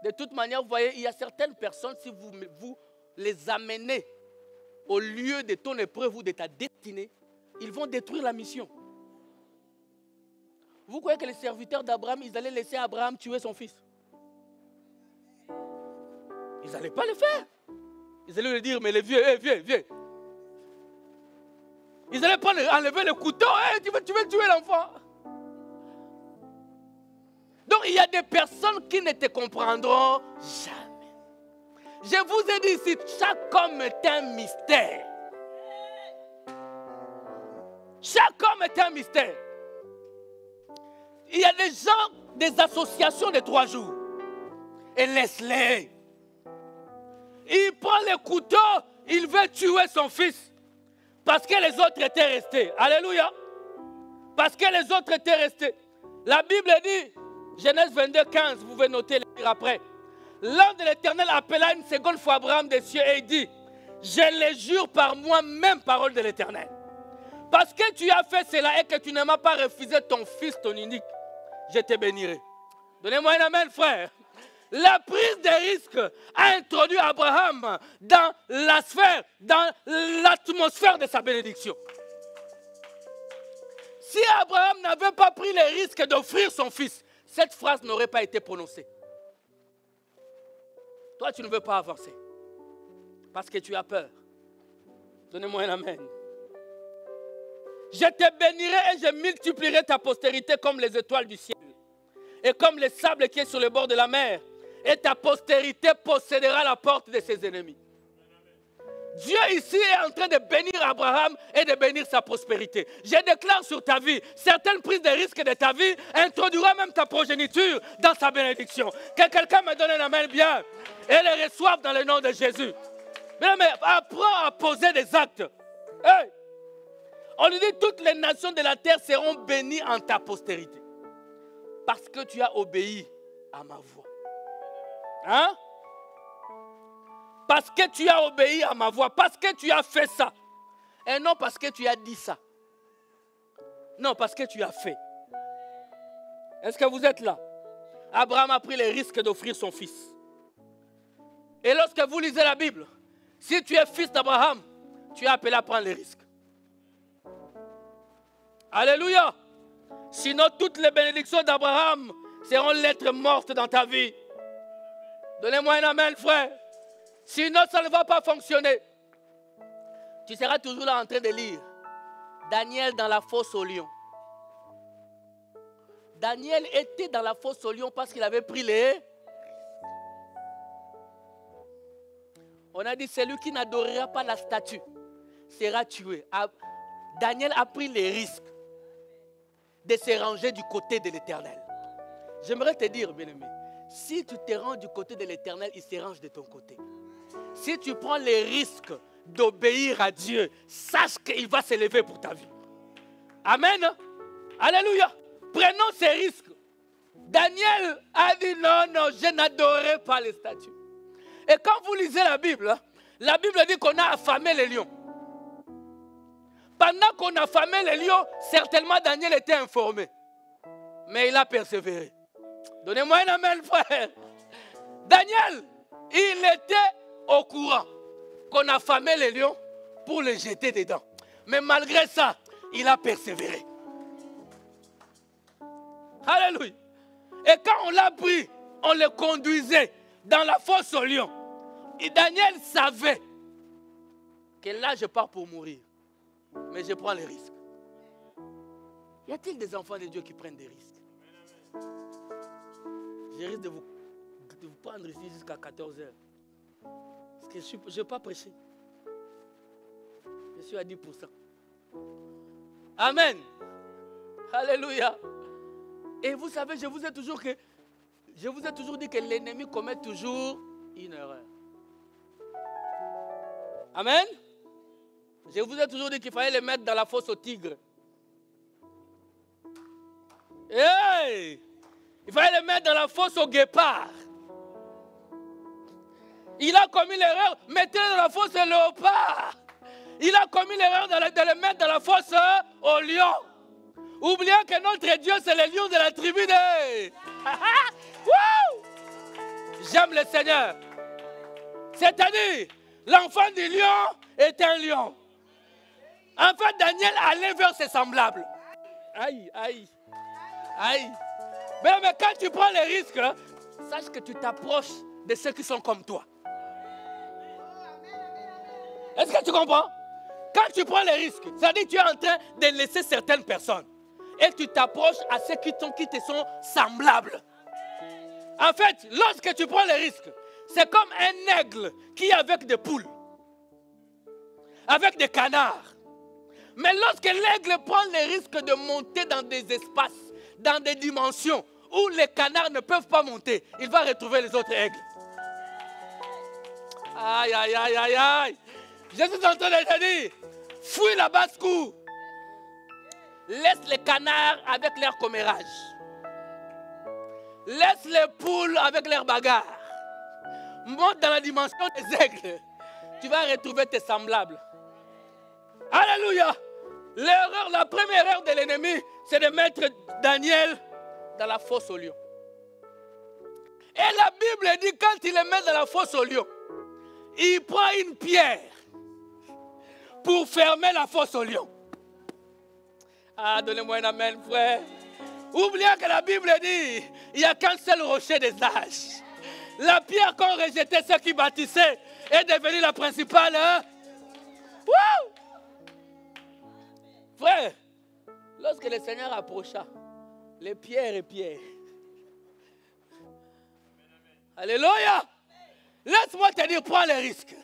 De toute manière, vous voyez, il y a certaines personnes, si vous les amenez au lieu de ton épreuve ou de ta destinée, ils vont détruire la mission. Vous croyez que les serviteurs d'Abraham, ils allaient laisser Abraham tuer son fils? Ils n'allaient pas le faire. Ils allaient lui dire, mais le vieux, viens. Ils allaient enlever le couteau, tu veux tuer l'enfant. Donc il y a des personnes qui ne te comprendront jamais. Je vous ai dit ici, chaque homme est un mystère. Chaque homme est un mystère. Il y a des gens, des associations de 3 jours. et laisse-les. Il prend le couteau, il veut tuer son fils. Parce que les autres étaient restés. Alléluia. Parce que les autres étaient restés. La Bible dit, Genèse 22, 15, vous pouvez noter le lire après. L'ange de l'Éternel appela une seconde fois Abraham des cieux et il dit, je le jure par moi-même, parole de l'Éternel. Parce que tu as fait cela et que tu ne m'as pas refusé ton fils, ton unique, je te bénirai. Donnez-moi un amen, frère. La prise de risque a introduit Abraham dans la sphère, dans l'atmosphère de sa bénédiction. Si Abraham n'avait pas pris le risque d'offrir son fils, cette phrase n'aurait pas été prononcée. Toi, tu ne veux pas avancer parce que tu as peur. Donnez-moi un amen. Je te bénirai et je multiplierai ta postérité comme les étoiles du ciel et comme le sable qui est sur le bord de la mer. Et ta postérité possédera la porte de ses ennemis. Dieu ici est en train de bénir Abraham et de bénir sa prospérité. Je déclare sur ta vie, certaines prises de risque de ta vie introduiront même ta progéniture dans sa bénédiction. Que quelqu'un me donne un amen bien et les reçoive dans le nom de Jésus. Mais apprends à poser des actes. Hey! On lui dit toutes les nations de la terre seront bénies en ta postérité. Parce que tu as obéi à ma voix. Hein? Parce que tu as obéi à ma voix, parce que tu as fait ça. Et non parce que tu as dit ça. Non, parce que tu as fait. Est-ce que vous êtes là? Abraham a pris le risque d'offrir son fils. Et lorsque vous lisez la Bible, si tu es fils d'Abraham, tu es appelé à prendre les risques. Alléluia. Sinon, toutes les bénédictions d'Abraham seront lettres mortes dans ta vie. Donnez-moi un amen, frère. Sinon, ça ne va pas fonctionner. Tu seras toujours là en train de lire. Daniel dans la fosse au lion. Daniel était dans la fosse au lion parce qu'il avait pris les... On a dit, celui qui n'adorera pas la statue sera tué. Daniel a pris les risques de se ranger du côté de l'Éternel. J'aimerais te dire, bien-aimé, si tu te rends du côté de l'Éternel, il se range de ton côté. Si tu prends les risques d'obéir à Dieu, sache qu'il va se lever pour ta vie. Amen. Alléluia. Prenons ces risques. Daniel a dit non, je n'adorerai pas les statues. Et quand vous lisez la Bible dit qu'on a affamé les lions. Pendant qu'on affamait les lions, certainement Daniel était informé. Mais il a persévéré. Donnez-moi un amen, frère. Daniel, il était au courant qu'on affamait les lions pour les jeter dedans. Mais malgré ça, il a persévéré. Alléluia. Et quand on l'a pris, on le conduisait dans la fosse aux lions. Et Daniel savait que là, je pars pour mourir. Mais je prends les risques. Y a-t-il des enfants de Dieu qui prennent des risques? Je risque de vous prendre ici jusqu'à 14h. Parce que je ne vais pas prêcher. Je suis à 10%. Amen. Alléluia. Et vous savez, je vous ai toujours dit que l'ennemi commet toujours une erreur. Amen. Je vous ai toujours dit qu'il fallait les mettre dans la fosse au tigre. Hey! Il fallait les mettre dans la fosse au guépard. Il a commis l'erreur, mettez-le dans la fosse au léopard. Il a commis l'erreur de les mettre dans la fosse au lion. Oubliez que notre Dieu, c'est le lion de la tribu de... J'aime le Seigneur. C'est-à-dire, l'enfant du lion est un lion. En fait, Daniel allait vers ses semblables. Aïe, aïe, aïe. Mais quand tu prends les risques, sache que tu t'approches de ceux qui sont comme toi. Est-ce que tu comprends? Quand tu prends les risques, ça dit que tu es en train de laisser certaines personnes. Et tu t'approches à ceux qui te sont semblables. En fait, lorsque tu prends les risques, c'est comme un aigle qui est avec des poules, avec des canards. Mais lorsque l'aigle prend le risque de monter dans des espaces, dans des dimensions où les canards ne peuvent pas monter, il va retrouver les autres aigles. Aïe, aïe, aïe, aïe, aïe. Je suis en train de te dire, fouille la basse-cour. Laisse les canards avec leur commérage. Laisse les poules avec leurs bagarres. Monte dans la dimension des aigles. Tu vas retrouver tes semblables. Alléluia. L'erreur, la première erreur de l'ennemi, c'est de mettre Daniel dans la fosse au lion. Et la Bible dit, quand il le met dans la fosse au lion, il prend une pierre pour fermer la fosse au lion. Ah, donnez-moi un amen, frère. Oubliez que la Bible dit, il n'y a qu'un seul rocher des âges. La pierre qu'on rejetait, ceux qui bâtissaient, est devenue la principale. Hein? Wouh! Frère, lorsque le Seigneur approcha, les pierres et pierres. Alléluia! Laisse-moi te dire, prends les risques.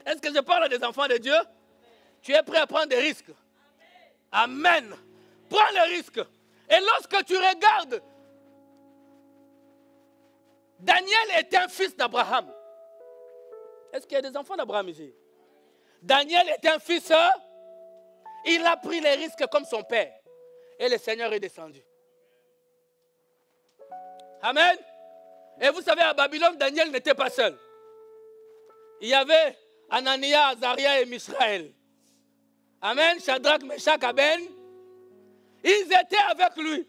Est-ce que je parle à des enfants de Dieu? Tu es prêt à prendre des risques? Amen. Prends les risques. Et lorsque tu regardes, Daniel était un fils d'Abraham. Est-ce qu'il y a des enfants d'Abraham ici? Daniel était un fils. Il a pris les risques comme son père. Et le Seigneur est descendu. Amen. Et vous savez, à Babylone, Daniel n'était pas seul. Il y avait Anania, Azaria et Misraël. Amen. Shadrach, Meshach, Aben. Ils étaient avec lui.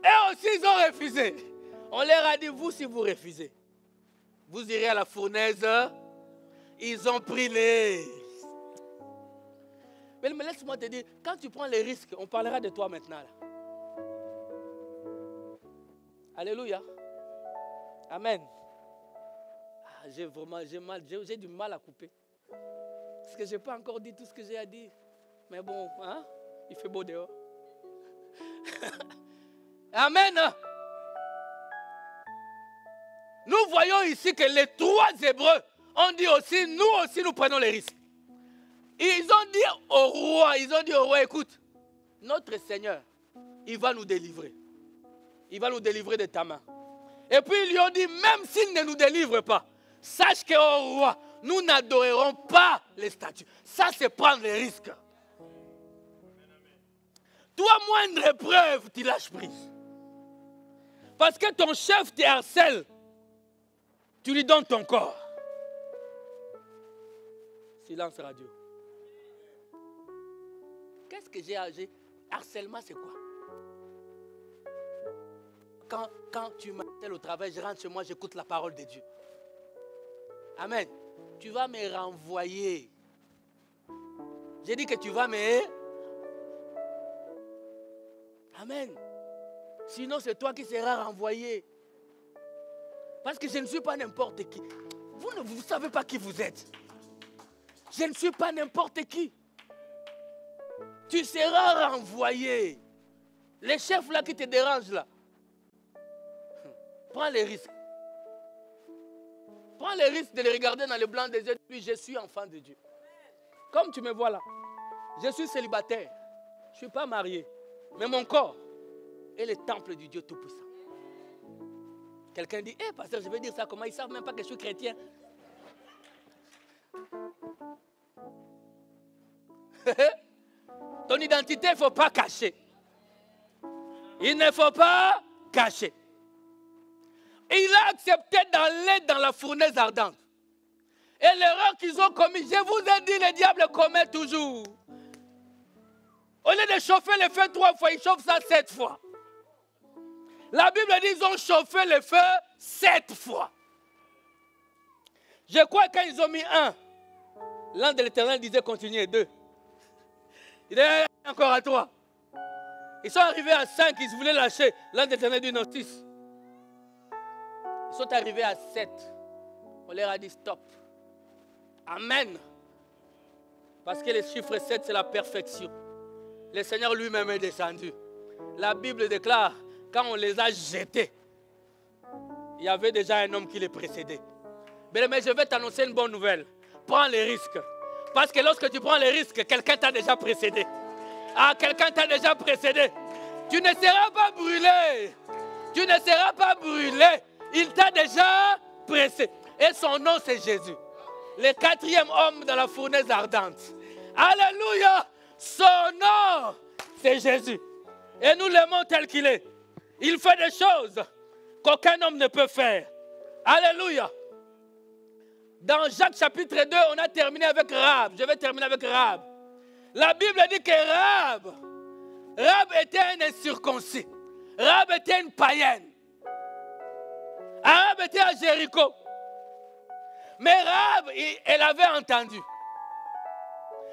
Et aussi, ils ont refusé. On leur a dit, vous, si vous refusez, vous irez à la fournaise. Ils ont pris les... Mais laisse-moi te dire, quand tu prends les risques, on parlera de toi maintenant. Là. Alléluia. Amen. Ah, j'ai du mal à couper. Parce que je n'ai pas encore dit tout ce que j'ai à dire. Mais bon, hein, il fait beau dehors. Amen. Nous voyons ici que les 3 Hébreux ont dit aussi, nous prenons les risques. Ils ont dit au roi, écoute, notre Seigneur, il va nous délivrer. Il va nous délivrer de ta main. Et puis ils lui ont dit, même s'il ne nous délivre pas, sache qu'au roi, nous n'adorerons pas les statues. Ça, c'est prendre les risques. Toi, moindre épreuve, tu lâches prise. Parce que ton chef te harcèle, tu lui donnes ton corps. Silence radio. Qu'est-ce que j'ai agi? Harcèlement, c'est quoi? Quand tu m'appelles au travail, je rentre chez moi, j'écoute la parole de Dieu. Amen. Tu vas me renvoyer. J'ai dit que tu vas me... Amen. Sinon, c'est toi qui seras renvoyé. Parce que je ne suis pas n'importe qui. Vous ne savez pas qui vous êtes. Je ne suis pas n'importe qui. Tu seras renvoyé. Les chefs là qui te dérangent là. Prends les risques. Prends les risques de les regarder dans le blanc des yeux. Puis je suis enfant de Dieu. Comme tu me vois là. Je suis célibataire. Je ne suis pas marié. Mais mon corps est le temple du Dieu Tout-Puissant. Quelqu'un dit, pasteur, je vais dire ça comment? Ils ne savent même pas que je suis chrétien. Ton identité, il ne faut pas cacher. Il ne faut pas cacher. Il a accepté d'aller dans la fournaise ardente. Et l'erreur qu'ils ont commise, je vous ai dit, le diable commet toujours. Au lieu de chauffer le feu 3 fois, il chauffe ça 7 fois. La Bible dit qu'ils ont chauffé le feu 7 fois. Je crois que quand ils ont mis 1, l'ange de l'Éternel disait continuez 2. Il est encore à 3. Ils sont arrivés à 5, ils voulaient lâcher. L'ange de l'Éternel dit non 6. Ils sont arrivés à 7. On leur a dit stop. Amen. Parce que le chiffre 7, c'est la perfection. Le Seigneur lui-même est descendu. La Bible déclare, quand on les a jetés, il y avait déjà un homme qui les précédait. Mais je vais t'annoncer une bonne nouvelle. Prends les risques. Parce que lorsque tu prends les risques, quelqu'un t'a déjà précédé. Ah, quelqu'un t'a déjà précédé. Tu ne seras pas brûlé. Tu ne seras pas brûlé. Il t'a déjà pressé. Et son nom, c'est Jésus. Le 4e homme dans la fournaise ardente. Alléluia. Son nom, c'est Jésus. Et nous l'aimons tel qu'il est. Il fait des choses qu'aucun homme ne peut faire. Alléluia. Dans Jacques chapitre 2, on a terminé avec Rahab. Je vais terminer avec Rahab. La Bible dit que Rahab était un incirconcis. Rahab était une païenne. Rahab était à Jéricho. Mais Rahab, elle avait entendu.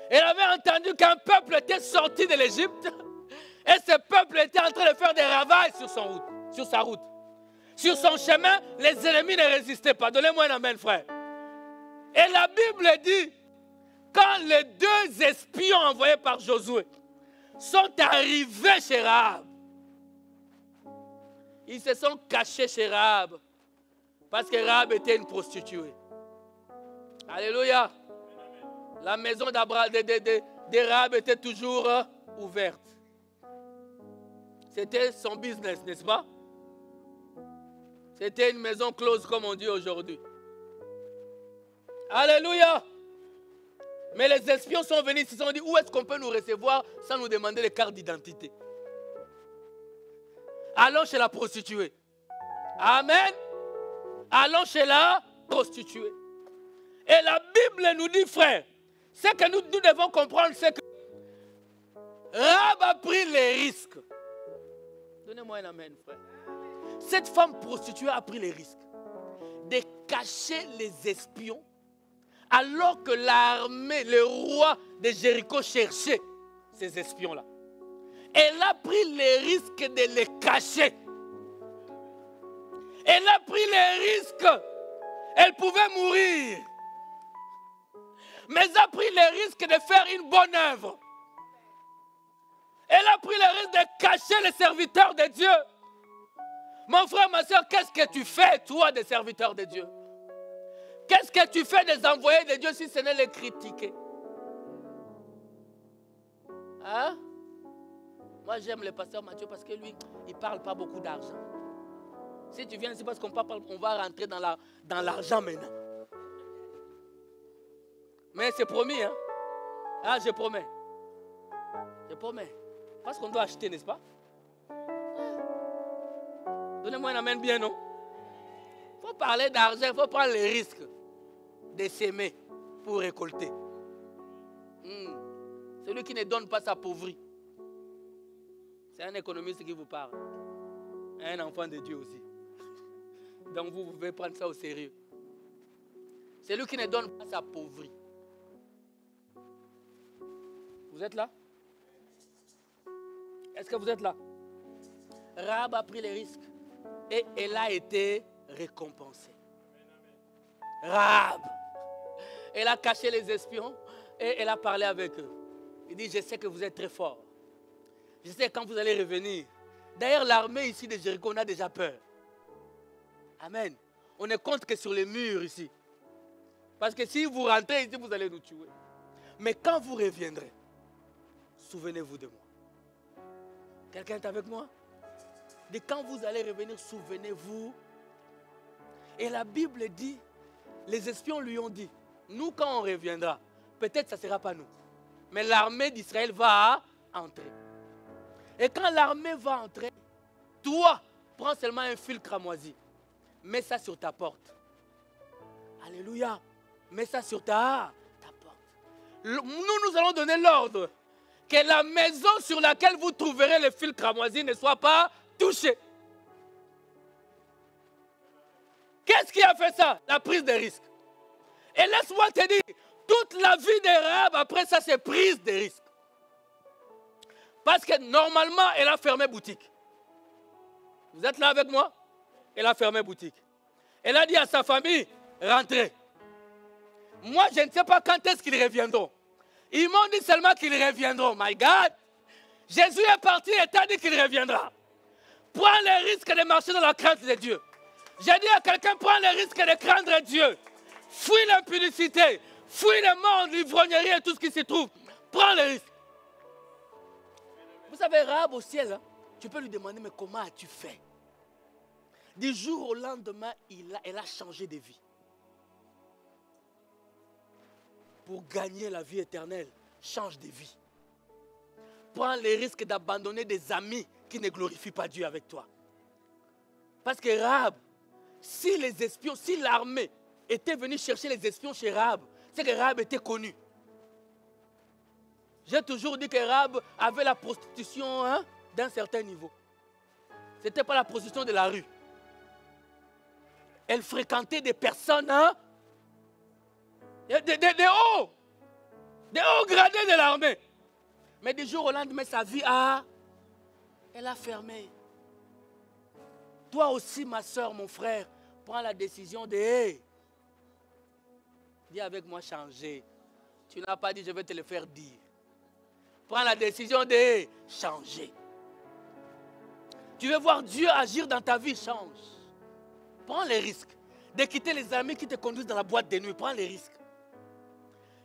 Elle avait entendu qu'un peuple était sorti de l'Égypte. Et ce peuple était en train de faire des ravages sur sa route. Sur son chemin, les ennemis ne résistaient pas. Donnez-moi un amen, frère. Et la Bible dit, quand les 2 espions envoyés par Josué sont arrivés chez Rahab, ils se sont cachés chez Rahab parce que Rahab était une prostituée. Alléluia. La maison de Rahab était toujours ouverte. C'était son business, n'est-ce pas? C'était une maison close comme on dit aujourd'hui. Alléluia. Mais les espions sont venus, ils se sont dit, où est-ce qu'on peut nous recevoir sans nous demander les cartes d'identité? Allons chez la prostituée. Amen. Allons chez la prostituée. Et la Bible nous dit, frère, ce que nous devons comprendre, c'est que Rahab a pris les risques. Donnez-moi un amen, frère. Cette femme prostituée a pris les risques de cacher les espions alors que l'armée, le roi de Jéricho cherchait ces espions-là. Elle a pris les risques de les cacher. Elle a pris les risques. Elle pouvait mourir. Mais elle a pris les risques de faire une bonne œuvre. Elle a pris le risque de cacher les serviteurs de Dieu. Mon frère, ma soeur, qu'est-ce que tu fais, toi, des serviteurs de Dieu? Qu'est-ce que tu fais des envoyés de Dieu si ce n'est les critiquer? Hein? Moi, j'aime le pasteur Mathieu parce que lui, il ne parle pas beaucoup d'argent. Si tu viens ici parce qu'on va rentrer dans l'argent maintenant. Mais c'est promis, hein? Ah, je promets. Je promets. Parce qu'on doit acheter, n'est-ce pas? Donnez-moi un amen bien, non? Il faut parler d'argent, il faut prendre les risques de s'aimer pour récolter. Celui qui ne donne pas s'appauvrit. C'est un économiste qui vous parle. Un enfant de Dieu aussi. Donc vous pouvez prendre ça au sérieux. Celui qui ne donne pas s'appauvrit. Vous êtes là? Est-ce que vous êtes là? Rahab a pris les risques et elle a été récompensée. Rahab, elle a caché les espions et elle a parlé avec eux. Il dit, je sais que vous êtes très forts. Je sais quand vous allez revenir. D'ailleurs, l'armée ici de Jéricho, on a déjà peur. Amen. On ne compte que sur les murs ici. Parce que si vous rentrez ici, vous allez nous tuer. Mais quand vous reviendrez, souvenez-vous de moi. Quelqu'un est avec moi? De quand vous allez revenir, souvenez-vous. Et la Bible dit, les espions lui ont dit, nous quand on reviendra, peut-être ça ne sera pas nous. Mais l'armée d'Israël va entrer. Et quand l'armée va entrer, toi, prends seulement un fil cramoisi. Mets ça sur ta porte. Alléluia. Mets ça sur ta porte. Nous allons donner l'ordre que la maison sur laquelle vous trouverez le fil cramoisi ne soit pas touchée. Qu'est-ce qui a fait ça? La prise de risque. Et laisse-moi te dire, toute la vie de Rahab, après ça, c'est prise de risque. Parce que normalement, elle a fermé boutique. Vous êtes là avec moi? Elle a fermé boutique. Elle a dit à sa famille, rentrez. Moi, je ne sais pas quand est-ce qu'ils reviendront. Ils m'ont dit seulement qu'ils reviendront. My God! Jésus est parti et t'a dit qu'il reviendra. Prends le risque de marcher dans la crainte de Dieu. J'ai dit à quelqu'un, prends le risque de craindre Dieu. Fuis l'impudicité. Fuis le monde, l'ivrognerie et tout ce qui s'y trouve. Prends le risque. Vous savez, Rahab au ciel, hein, Tu peux lui demander, mais comment as-tu fait? Du jour au lendemain, elle a changé de vie. Pour gagner la vie éternelle, change de vie. Prends le risque d'abandonner des amis qui ne glorifient pas Dieu avec toi. Parce que Rahab, si les espions, si l'armée était venue chercher les espions chez Rahab, c'est que Rahab était connu. J'ai toujours dit que Rahab avait la prostitution d'un certain niveau. Ce n'était pas la prostitution de la rue. Elle fréquentait des personnes des hauts gradés de l'armée. Mais du jour au lendemain, sa vie elle a fermé. Toi aussi, ma soeur, mon frère, prends la décision de dis avec moi changer. Tu n'as pas dit je vais te le faire dire. Prends la décision de changer. Tu veux voir Dieu agir dans ta vie, change. Prends les risques de quitter les amis qui te conduisent dans la boîte de nuit. Prends les risques.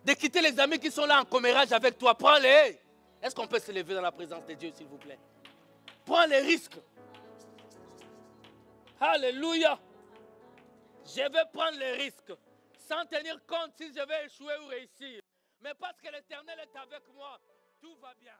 De quitter les amis qui sont là en commérage avec toi. Prends-les. Est-ce qu'on peut se lever dans la présence de Dieu, s'il vous plaît? Prends les risques. Alléluia. Je vais prendre les risques sans tenir compte si je vais échouer ou réussir. Mais parce que l'Éternel est avec moi, tout va bien.